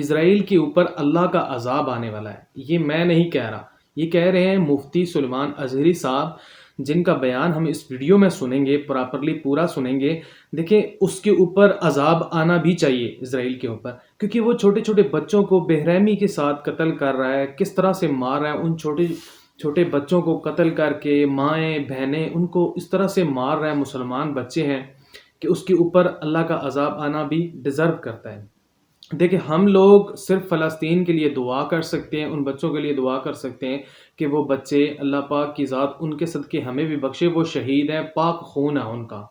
اسرائیل کے اوپر اللہ کا عذاب آنے والا ہے. یہ میں نہیں کہہ رہا، یہ کہہ رہے ہیں مفتی سلیمان ازہری صاحب، جن کا بیان ہم اس ویڈیو میں سنیں گے، پراپرلی پورا سنیں گے. دیکھیں اس کے اوپر عذاب آنا بھی چاہیے اسرائیل کے اوپر، کیونکہ وہ چھوٹے چھوٹے بچوں کو بے رحمی کے ساتھ قتل کر رہا ہے. کس طرح سے مار رہا ہے، ان چھوٹے بچوں کو قتل کر کے، مائیں بہنیں ان کو اس طرح سے مار رہا ہے. مسلمان بچے ہیں کہ اس کے اوپر اللہ کا عذاب آنا بھی ڈیزرو کرتا ہے. دیکھیں ہم لوگ صرف فلسطین کے لیے دعا کر سکتے ہیں، ان بچوں کے لیے دعا کر سکتے ہیں کہ وہ بچے اللہ پاک کی ذات ان کے صدقے ہمیں بھی بخشے. وہ شہید ہیں، پاک خون ہے ان کا،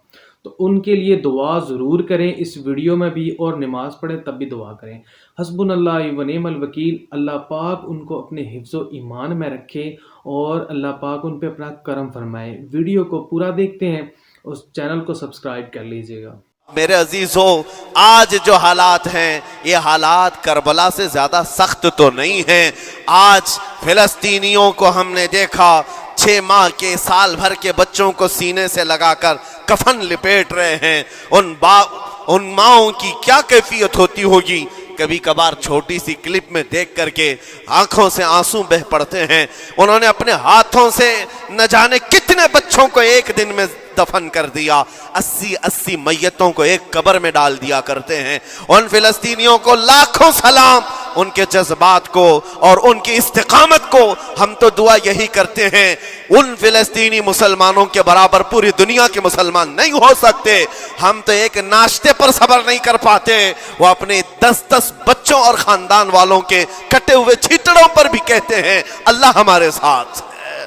تو ان کے لیے دعا ضرور کریں. اس ویڈیو میں بھی اور نماز پڑھیں تب بھی دعا کریں. حسبنا اللہ و نعم الوکیل. اللہ پاک ان کو اپنے حفظ و ایمان میں رکھے اور اللہ پاک ان پہ اپنا کرم فرمائے. ویڈیو کو پورا دیکھتے ہیں، اس چینل کو سبسکرائب کر لیجئے گا. میرے عزیزوں، آج جو حالات ہیں یہ حالات کربلا سے زیادہ سخت تو نہیں ہیں. آج فلسطینیوں کو ہم نے دیکھا 6 ماہ کے، سال بھر کے بچوں کو سینے سے لگا کر کفن لپیٹ رہے ہیں. ان ماؤں کی کیا کیفیت ہوتی ہوگی. کبھی کبھار چھوٹی سی کلپ میں دیکھ کر کے آنکھوں سے آنسو بہ پڑتے ہیں. انہوں نے اپنے ہاتھوں سے نہ جانے کتنے بچوں کو ایک دن میں دفن کر دیا. 80 میتوں کو ایک قبر میں ڈال دیا کرتے ہیں. ان فلسطینیوں کو لاکھوں سلام، ان کے جذبات کو اور ان کی استقامت کو. ہم تو دعا یہی کرتے ہیں ان فلسطینی مسلمانوں کے برابر پوری دنیا کے مسلمان نہیں ہو سکتے. ہم تو ایک ناشتے پر صبر نہیں کر پاتے، وہ اپنے 10 بچوں اور خاندان والوں کے کٹے ہوئے چھیٹڑوں پر بھی کہتے ہیں اللہ ہمارے ساتھ ہے.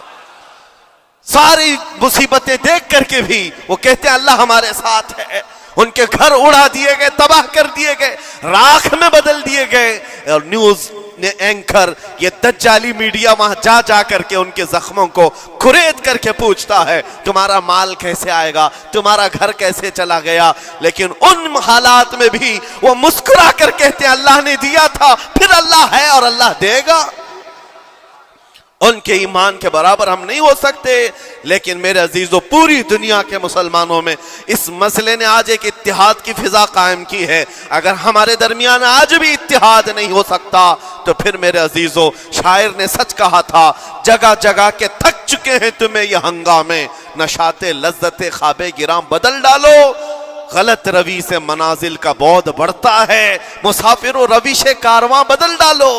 ساری مصیبتیں دیکھ کر کے بھی وہ کہتے ہیں اللہ ہمارے ساتھ ہے. ان کے گھر اڑا دیے گئے، تباہ کر دیے گئے، راکھ میں بدل دیے گئے. اور نیوز اینکر یہ دجالی میڈیا وہاں جا کر کے ان کے زخموں کو کھرید کر کے پوچھتا ہے تمہارا مال کیسے آئے گا، تمہارا گھر کیسے چلا گیا. لیکن ان حالات میں بھی وہ مسکرا کر کہتے ہیں اللہ نے دیا تھا، پھر اللہ ہے اور اللہ دے گا. ان کے ایمان کے برابر ہم نہیں ہو سکتے. لیکن میرے عزیزو، پوری دنیا کے مسلمانوں میں اس مسئلے نے آج ایک اتحاد کی فضا قائم کی ہے. اگر ہمارے درمیان آج بھی اتحاد نہیں ہو سکتا تو پھر میرے عزیزو، شاعر نے سچ کہا تھا جگہ جگہ کے تھک چکے ہیں تمہیں یہ ہنگامے، نشاط لذت خواب گراں بدل ڈالو. غلط روی سے منازل کا بعد بڑھتا ہے، مسافر و روش کارواں بدل ڈالو.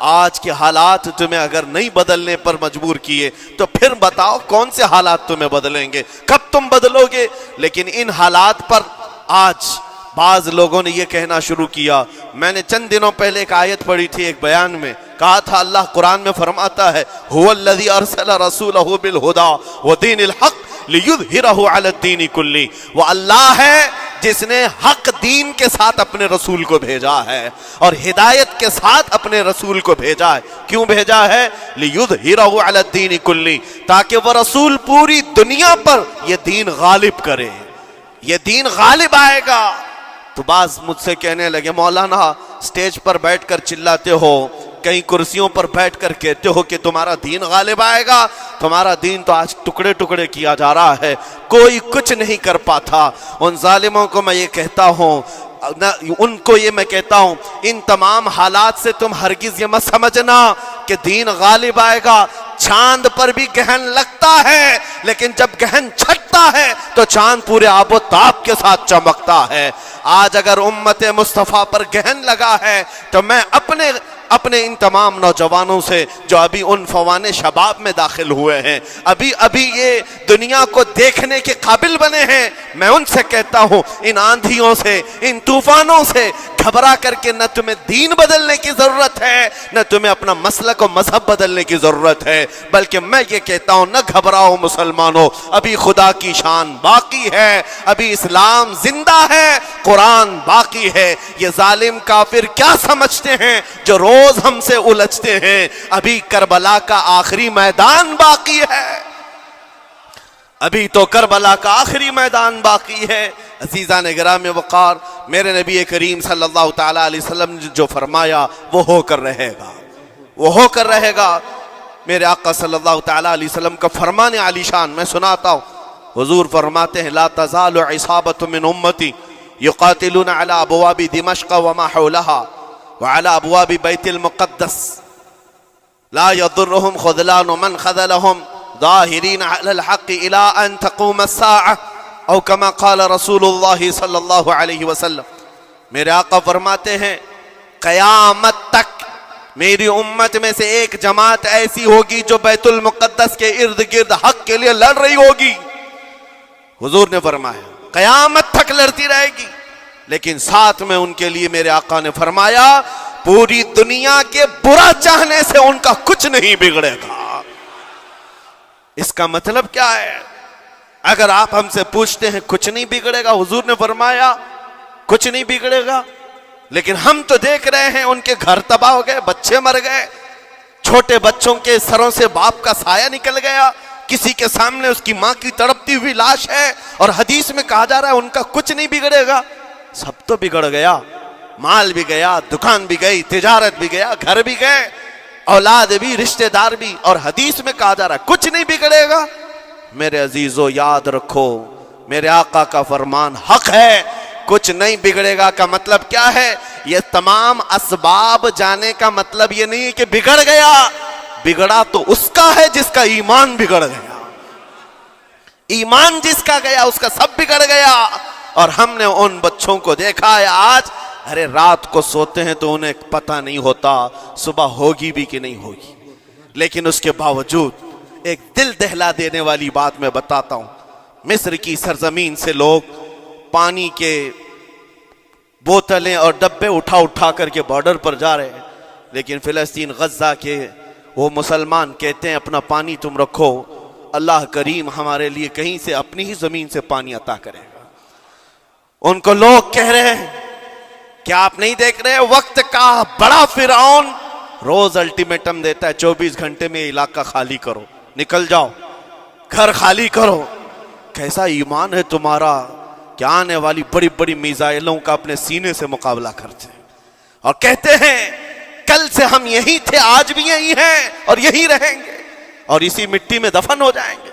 آج کے حالات تمہیں اگر نہیں بدلنے پر مجبور کیے تو پھر بتاؤ کون سے حالات تمہیں بدلیں گے، کب تم بدلو گے. لیکن ان حالات پر آج بعض لوگوں نے یہ کہنا شروع کیا. میں نے چند دنوں پہلے ایک آیت پڑھی تھی، ایک بیان میں کہا تھا اللہ قرآن میں فرماتا ہے هو الذی ارسل رسولہ بالہدی ودین الحق لیظہرہ علی الدین کلہ. وہ اللہ ہے جس نے حق دین کے ساتھ اپنے رسول کو بھیجا ہے اور ہدایت کے ساتھ اپنے رسول کو بھیجا ہے. کیوں بھیجا ہے؟ لیظہرہ علی الدین کلہ، تاکہ وہ رسول پوری دنیا پر یہ دین غالب کرے. یہ دین غالب آئے گا. تو بعض مجھ سے کہنے لگے مولانا سٹیج پر بیٹھ کر چلاتے ہو، کئی کرسیوں پر بیٹھ کر کہتے ہو کہ تمہارا دین غالب آئے گا. تمہارا دین تو آج ٹکڑے ٹکڑے کیا جا رہا ہے، کوئی کچھ نہیں کر پاتا. ان ظالموں کو میں یہ کہتا ہوں، ان کو یہ میں کہتا ہوں، ان تمام حالات سے تم ہرگز یہ مت سمجھنا کہ دین غالب آئے گا. چاند پر بھی گہن لگتا ہے، لیکن جب گہن چھٹتا ہے تو چاند پورے آب و تاب کے ساتھ چمکتا ہے. آج اگر امت مصطفیٰ پر گہن لگا ہے تو میں اپنے ان تمام نوجوانوں سے جو ابھی ان فوان شباب میں داخل ہوئے ہیں، ابھی یہ دنیا کو دیکھنے کے قابل بنے ہیں، میں ان سے کہتا ہوں ان آندھیوں سے، ان طوفانوں سے گھبرا کر کے نہ تمہیں دین بدلنے کی ضرورت ہے، نہ تمہیں اپنا مسلک و مذہب بدلنے کی ضرورت ہے. بلکہ میں یہ کہتا ہوں نہ گھبراؤ مسلمانوں، ابھی خدا کی شان باقی ہے، ابھی اسلام زندہ ہے، قرآن باقی ہے. یہ ظالم کافر کیا سمجھتے ہیں جو روز ہم سے الجھتے ہیں؟ ابھی کربلا کا آخری میدان باقی ہے، ابھی تو کربلا کا آخری میدان باقی ہے. عزیزان گرامی وقار، میرے نبی کریم صلی اللہ تعالی علیہ وسلم نے جو فرمایا وہ ہو کر رہے گا، وہ ہو کر رہے گا. میرے آقا صلی اللہ تعالی علیہ وسلم کا فرمان عالی شان میں سناتا ہوں. حضور فرماتے ہیں لا تزال عصابۃ من امتی یقاتلون علی ابواب دمشق وما حولها وعلى أبواب بيت المقدس لا يضرهم خذلان من خذلهم ظاهرين على الحق إلى أن تقوم الساعة أو كما قال رسول الله صلی اللہ علیہ وسلم. میرے آقا فرماتے ہیں قیامت تک میری امت میں سے ایک جماعت ایسی ہوگی جو بیت المقدس کے ارد گرد حق کے لیے لڑ رہی ہوگی. حضور نے فرمایا قیامت تک لڑتی رہے گی، لیکن ساتھ میں ان کے لیے میرے آقا نے فرمایا پوری دنیا کے برا چاہنے سے ان کا کچھ نہیں بگڑے گا. اس کا مطلب کیا ہے؟ اگر آپ ہم سے پوچھتے ہیں کچھ نہیں بگڑے گا، حضور نے فرمایا کچھ نہیں بگڑے گا، لیکن ہم تو دیکھ رہے ہیں ان کے گھر تباہ ہو گئے، بچے مر گئے، چھوٹے بچوں کے سروں سے باپ کا سایہ نکل گیا، کسی کے سامنے اس کی ماں کی تڑپتی ہوئی لاش ہے، اور حدیث میں کہا جا رہا ہے ان کا کچھ نہیں بگڑے گا. سب تو بگڑ گیا، مال بھی گیا، دکان بھی گئی، تجارت بھی گیا، گھر بھی گئے، اولاد بھی، رشتہ دار بھی، اور حدیث میں کہا جا رہا ہے کچھ نہیں بگڑے گا. میرے عزیزو یاد رکھو میرے آقا کا فرمان حق ہے. کچھ نہیں بگڑے گا کا مطلب کیا ہے؟ یہ تمام اسباب جانے کا مطلب یہ نہیں کہ بگڑ گیا. بگڑا تو اس کا ہے جس کا ایمان بگڑ گیا. ایمان جس کا گیا اس کا سب بگڑ گیا. اور ہم نے ان بچوں کو دیکھا ہے آج، ارے رات کو سوتے ہیں تو انہیں پتہ نہیں ہوتا صبح ہوگی بھی کہ نہیں ہوگی، لیکن اس کے باوجود ایک دل دہلا دینے والی بات میں بتاتا ہوں. مصر کی سرزمین سے لوگ پانی کے بوتلیں اور ڈبے اٹھا اٹھا کر کے بارڈر پر جا رہے ہیں، لیکن فلسطین غزہ کے وہ مسلمان کہتے ہیں اپنا پانی تم رکھو، اللہ کریم ہمارے لیے کہیں سے اپنی ہی زمین سے پانی عطا کرے گا. ان کو لوگ کہہ رہے ہیں کیا آپ نہیں دیکھ رہے وقت کا بڑا فرعون روز الٹیمیٹم دیتا ہے 24 گھنٹے میں علاقہ خالی کرو، نکل جاؤ، گھر خالی کرو. کیسا ایمان ہے تمہارا کہ آنے والی بڑی بڑی میزائلوں کا اپنے سینے سے مقابلہ کرتے ہیں اور کہتے ہیں کل سے ہم یہی تھے، آج بھی یہی ہیں اور یہی رہیں گے اور اسی مٹی میں دفن ہو جائیں گے.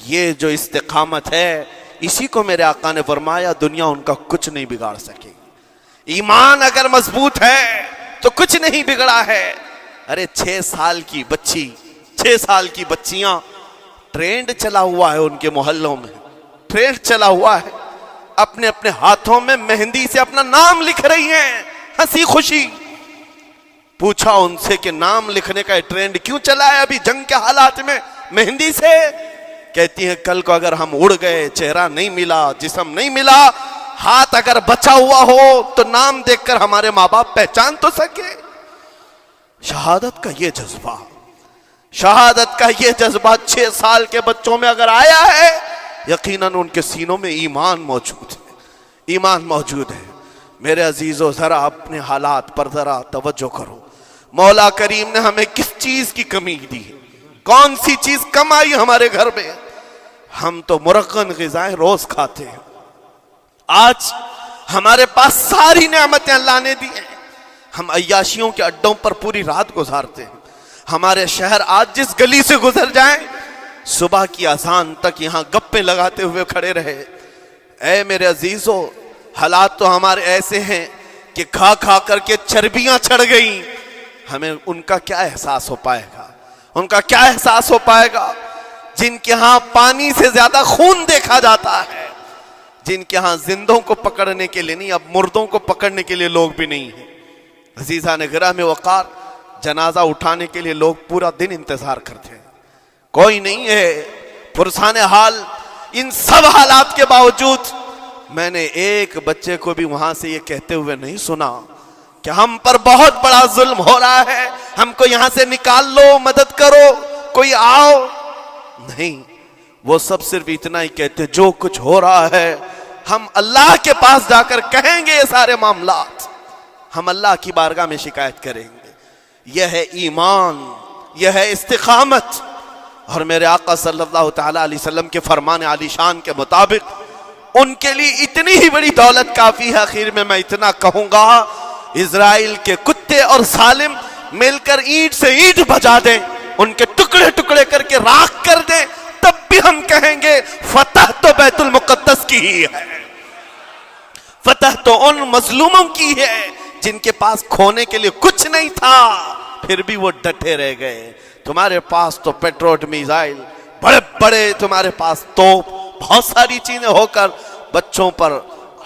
یہ جو استقامت ہے اسی کو میرے آقا نے فرمایا دنیا ان کا کچھ نہیں بگاڑ سکے گی. ایمان اگر مضبوط ہے تو کچھ نہیں بگڑا ہے. ارے 6 سال کی بچی، 6 سال کی بچیاں، ٹرینڈ چلا ہوا ہے ان کے محلوں میں، ٹرینڈ چلا ہوا ہے، اپنے اپنے ہاتھوں میں مہندی سے اپنا نام لکھ رہی ہیں ہنسی خوشی. پوچھا ان سے کہ نام لکھنے کا ٹرینڈ کیوں چلا ہے ابھی جنگ کے حالات میں مہندی سے؟ کہتی ہیں کل کو اگر ہم اڑ گئے، چہرہ نہیں ملا، جسم نہیں ملا، ہاتھ اگر بچا ہوا ہو تو نام دیکھ کر ہمارے ماں باپ پہچان تو سکے. شہادت کا یہ جذبہ، شہادت کا یہ جذبہ 6 سال کے بچوں میں اگر آیا ہے یقیناً ان کے سینوں میں ایمان موجود ہے، ایمان موجود ہے. میرے عزیزو ذرا اپنے حالات پر ذرا توجہ کرو. مولا کریم نے ہمیں کس چیز کی کمی دی ہے؟ کون سی چیز کم آئی ہمارے گھر میں؟ ہم تو مرغن غذائیں روز کھاتے ہیں. آج ہمارے پاس ساری نعمتیں اللہ نے دی ہیں، ہم عیاشیوں کے اڈوں پر پوری رات گزارتے ہیں. ہمارے شہر آج جس گلی سے گزر جائیں صبح کی اذان تک یہاں گپے لگاتے ہوئے کھڑے رہے. اے میرے عزیزو حالات تو ہمارے ایسے ہیں کہ کھا کھا کر کے چربیاں چڑھ گئیں. ہمیں ان کا کیا احساس ہو پائے گا؟ ان کا کیا احساس ہو پائے گا جن کے ہاں پانی سے زیادہ خون دیکھا جاتا ہے، جن کے ہاں زندوں کو پکڑنے کے لیے نہیں اب مردوں کو پکڑنے کے لیے لوگ بھی نہیں ہیں. عزیزان گرامی وقار، جنازہ اٹھانے کے لیے لوگ پورا دن انتظار کرتے ہیں، کوئی نہیں ہے. پرسان حال ان سب حالات کے باوجود میں نے ایک بچے کو بھی وہاں سے یہ کہتے ہوئے نہیں سنا کہ ہم پر بہت بڑا ظلم ہو رہا ہے، ہم کو یہاں سے نکال لو، مدد کرو، کوئی آؤ. نہیں، وہ سب صرف اتنا ہی کہتے جو کچھ ہو رہا ہے ہم اللہ کے پاس جا کر کہیں گے، یہ سارے معاملات ہم اللہ کی بارگاہ میں شکایت کریں گے. یہ ہے ایمان، یہ ہے استقامت. اور میرے آقا صلی اللہ تعالی علیہ وسلم کے فرمان عالی شان کے مطابق ان کے لیے اتنی ہی بڑی دولت کافی ہے. آخر میں اتنا کہوں گا، اسرائیل کے کتے اور سالم مل کر اینٹ سے اینٹ بجا دیں، ان کے ٹکڑے ٹکڑے کر کے راکھ کر دیں، تب بھی ہم کہیں گے فتح تو بیت المقدس کی ہی ہے، فتح تو ان مظلوموں کی ہے جن کے پاس کھونے کے لیے کچھ نہیں تھا پھر بھی وہ ڈٹے رہ گئے. تمہارے پاس تو پیٹروٹ میزائل بڑے بڑے, تمہارے پاس توپ, بہت ساری چیزیں ہو کر بچوں پر,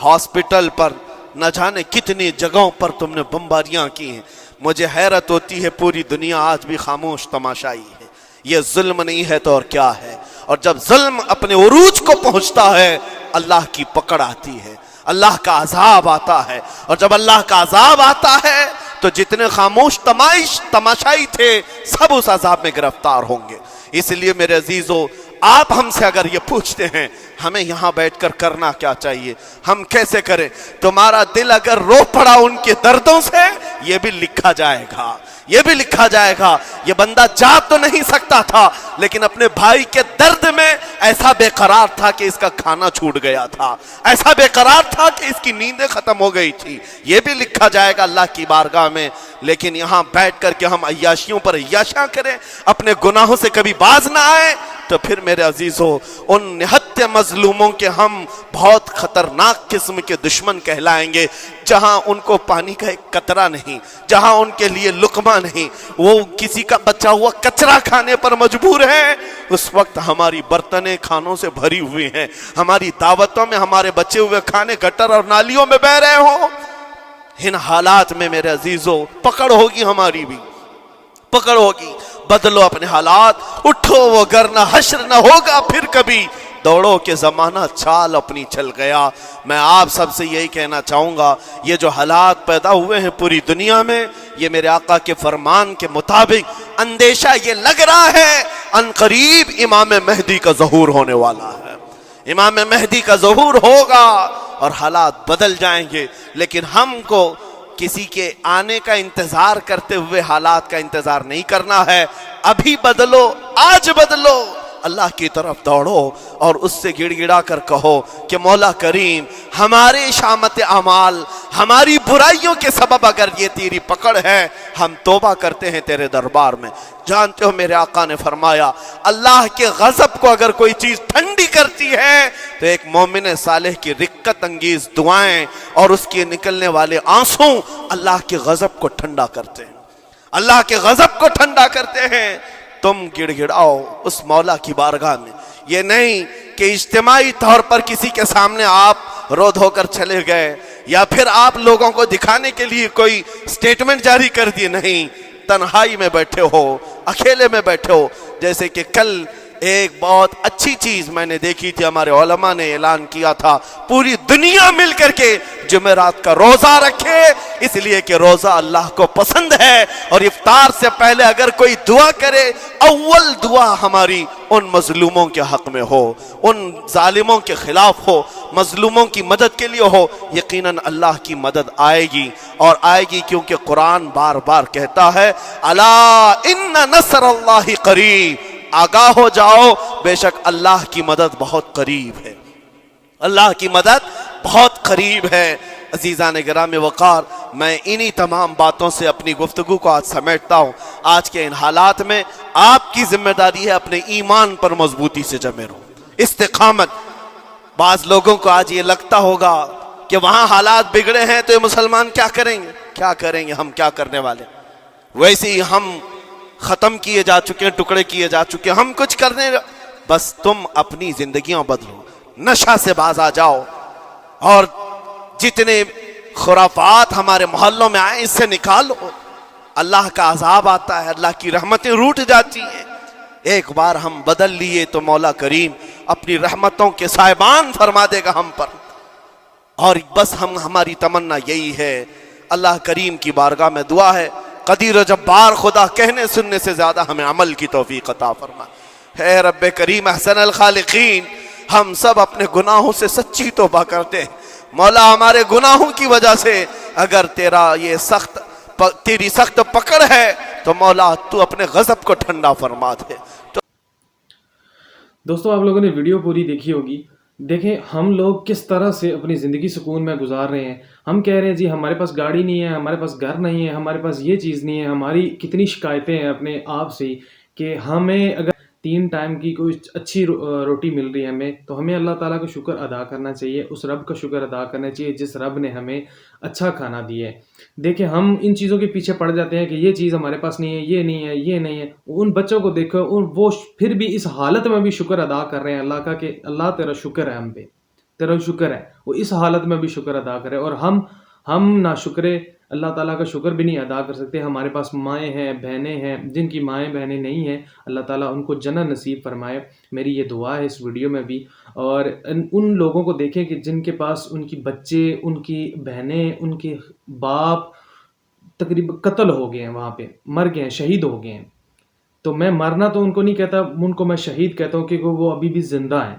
ہاسپٹل پر, نہ جانے کتنی جگہوں پر تم نے بمباریاں کی ہیں. مجھے حیرت ہوتی ہے پوری دنیا آج بھی خاموش تماشائی ہے. یہ ظلم نہیں ہے تو اور کیا ہے؟ اور جب ظلم اپنے عروج کو پہنچتا ہے اللہ کی پکڑ آتی ہے, اللہ کا عذاب آتا ہے. اور جب اللہ کا عذاب آتا ہے تو جتنے خاموش تماشائی تھے سب اس عذاب میں گرفتار ہوں گے. اس لیے میرے عزیزو, آپ ہم سے اگر یہ پوچھتے ہیں ہمیں یہاں بیٹھ کر کرنا کیا چاہیے, ہم کیسے کریں؟ تمہارا دل اگر رو پڑا ان کے دردوں سے, یہ بھی لکھا جائے گا, یہ بھی لکھا جائے گا. یہ بندہ جا تو نہیں سکتا تھا لیکن اپنے بھائی کے درد میں ایسا بے قرار تھا کہ اس کا کھانا چھوٹ گیا تھا, ایسا بے قرار تھا کہ اس کی نیندیں ختم ہو گئی تھی. یہ بھی لکھا جائے گا اللہ کی بارگاہ میں. لیکن یہاں بیٹھ کر کے ہم عیاشیوں پر عیاشیاں کریں, اپنے گناہوں سے کبھی باز نہ آئے, تو پھر میرے عزیزو ان نہت مظلوموں کے ہم بہت خطرناک قسم کے دشمن کہلائیں گے. جہاں ان کو پانی کا ایک قطرہ نہیں, جہاں ان کے لیے لقمہ نہیں, وہ کسی کا بچا ہوا کچرا کھانے پر مجبور ہے, اس وقت ہماری برتنیں کھانوں سے بھری ہوئی ہیں, ہماری دعوتوں میں ہمارے بچے ہوئے کھانے گٹر اور نالیوں میں بہ رہے ہوں. ان حالات میں میرے عزیزو پکڑ ہوگی, ہماری بھی پکڑ ہوگی. بدلو اپنے حالات, اٹھو وگرنہ حشر نہ ہوگا پھر کبھی. دوڑو کہ زمانہ چال اپنی چل گیا. میں آپ سب سے یہی کہنا چاہوں گا, یہ جو حالات پیدا ہوئے ہیں پوری دنیا میں, یہ میرے آقا کے فرمان کے مطابق اندیشہ یہ لگ رہا ہے ان قریب امام مہدی کا ظہور ہونے والا ہے. امام مہدی کا ظہور ہوگا اور حالات بدل جائیں گے. لیکن ہم کو کسی کے آنے کا انتظار کرتے ہوئے حالات کا انتظار نہیں کرنا ہے. ابھی بدلو, آج بدلو, اللہ کی طرف دوڑو اور اس سے گڑ گڑا کر کہو کہ مولا کریم ہمارے شامت اعمال, ہماری برائیوں کے سبب اگر یہ تیری پکڑ ہے, ہم توبہ کرتے ہیں تیرے دربار میں. جانتے ہو میرے آقا نے فرمایا اللہ کے غضب کو اگر کوئی چیز ٹھنڈی کرتی ہے تو ایک مومن صالح کی رقت انگیز دعائیں اور اس کے نکلنے والے آنسوں اللہ کے غضب کو ٹھنڈا کرتے ہیں, اللہ کے غضب کو ٹھنڈا کرتے ہیں. تم گڑ گڑاؤ اس مولا کی بارگاہ میں. یہ نہیں کہ اجتماعی طور پر کسی کے سامنے آپ رو دھو کر چلے گئے یا پھر آپ لوگوں کو دکھانے کے لیے کوئی سٹیٹمنٹ جاری کر دیے. نہیں, تنہائی میں بیٹھے ہو, اکیلے میں بیٹھے ہو. جیسے کہ کل ایک بہت اچھی چیز میں نے دیکھی تھی, ہمارے علماء نے اعلان کیا تھا پوری دنیا مل کر کے جمعرات کا روزہ رکھے, اس لیے کہ روزہ اللہ کو پسند ہے. اور افطار سے پہلے اگر کوئی دعا کرے, اول دعا ہماری ان مظلوموں کے حق میں ہو, ان ظالموں کے خلاف ہو, مظلوموں کی مدد کے لیے ہو. یقیناً اللہ کی مدد آئے گی اور آئے گی, کیونکہ قرآن بار بار کہتا ہے الا ان نصر اللہ قریب, آگاہ ہو جاؤ بے شک اللہ کی مدد بہت قریب ہے, اللہ کی مدد بہت قریب ہے. عزیزان گرامی وقار, میں انہی تمام باتوں سے اپنی گفتگو کو آج سمیٹتا ہوں. آج کے ان حالات میں آپ کی ذمہ داری ہے اپنے ایمان پر مضبوطی سے جمے رہو, استقامت. بعض لوگوں کو آج یہ لگتا ہوگا کہ وہاں حالات بگڑے ہیں تو یہ مسلمان کیا کریں گے, کیا کریں گے, ہم کیا کرنے والے. ویسے ہی ہم ختم کیے جا چکے ہیں, ٹکڑے کیے جا چکے ہیں, ہم کچھ کرنے. بس تم اپنی زندگیاں بدلو, نشہ سے باز آ جاؤ, اور جتنے خرافات ہمارے محلوں میں آئے اس سے نکالو. اللہ کا عذاب آتا ہے, اللہ کی رحمتیں روٹ جاتی ہیں. ایک بار ہم بدل لیے تو مولا کریم اپنی رحمتوں کے سائبان فرما دے گا ہم پر. اور بس ہماری تمنا یہی ہے. اللہ کریم کی بارگاہ میں دعا ہے, قدیر و جبار خدا کہنے سننے سے زیادہ ہمیں عمل کی توفیق عطا فرما. اے رب کریم احسن الخالقین, ہم سب اپنے گناہوں سے سچی توبہ کرتے ہیں. مولا ہمارے گناہوں کی وجہ سے اگر تیری سخت پکڑ ہے تو مولا تو اپنے غضب کو ٹھنڈا فرما دے. دوستو, آپ لوگوں نے ویڈیو پوری دیکھی ہوگی. دیکھیں ہم لوگ کس طرح سے اپنی زندگی سکون میں گزار رہے ہیں. ہم کہہ رہے ہیں جی ہمارے پاس گاڑی نہیں ہے, ہمارے پاس گھر نہیں ہے, ہمارے پاس یہ چیز نہیں ہے. ہماری کتنی شکایتیں ہیں اپنے آپ سے کہ ہمیں اگر 3 ٹائم کی کوئی اچھی روٹی مل رہی ہے ہمیں، تو ہمیں اللہ تعالیٰ کا شکر ادا کرنا چاہیے، اس رب کا شکر ادا کرنا چاہیے جس رب نے ہمیں اچھا کھانا دیا ہے۔ دیکھیں ہم ان چیزوں کے پیچھے پڑ جاتے ہیں کہ یہ چیز ہمارے پاس نہیں ہے، یہ نہیں ہے، یہ نہیں ہے۔ ان بچوں کو دیکھو، وہ پھر بھی اس حالت میں بھی شکر ادا کر رہے ہیں اللہ کا کہ اللہ تیرا شکر ہے ہم پہ، تیرا شکر ہے۔ وہ اس حالت میں بھی شکر ادا کرے، اور ہم ناشکرے اللہ تعالیٰ کا شکر بھی نہیں ادا کر سکتے۔ ہمارے پاس مائیں ہیں، بہنیں ہیں، جن کی مائیں بہنیں نہیں ہیں، اللہ تعالیٰ ان کو جنت نصیب فرمائے، میری یہ دعا ہے اس ویڈیو میں بھی۔ اور ان لوگوں کو دیکھیں کہ جن کے پاس ان کی بچے، ان کی بہنیں، ان کے باپ تقریباً قتل ہو گئے ہیں، وہاں پہ مر گئے ہیں، شہید ہو گئے ہیں۔ تو میں مرنا تو ان کو نہیں کہتا، ان کو میں شہید کہتا ہوں کیونکہ وہ ابھی بھی زندہ ہیں،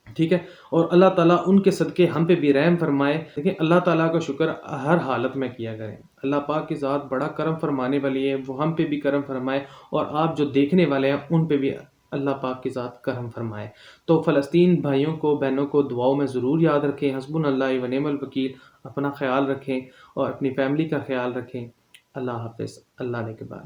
ٹھیک ہے۔ اور اللہ تعالیٰ ان کے صدقے ہم پہ بھی رحم فرمائے۔ لیکن اللہ تعالیٰ کا شکر ہر حالت میں کیا کریں، اللہ پاک کی ذات بڑا کرم فرمانے والی ہے، وہ ہم پہ بھی کرم فرمائے، اور آپ جو دیکھنے والے ہیں ان پہ بھی اللہ پاک کی ذات کرم فرمائے۔ تو فلسطین بھائیوں کو، بہنوں کو دعاؤں میں ضرور یاد رکھیں۔ حسبنا اللہ و نعم الوکیل۔ اپنا خیال رکھیں اور اپنی فیملی کا خیال رکھیں۔ اللہ حافظ، اللہ نے کے بعد۔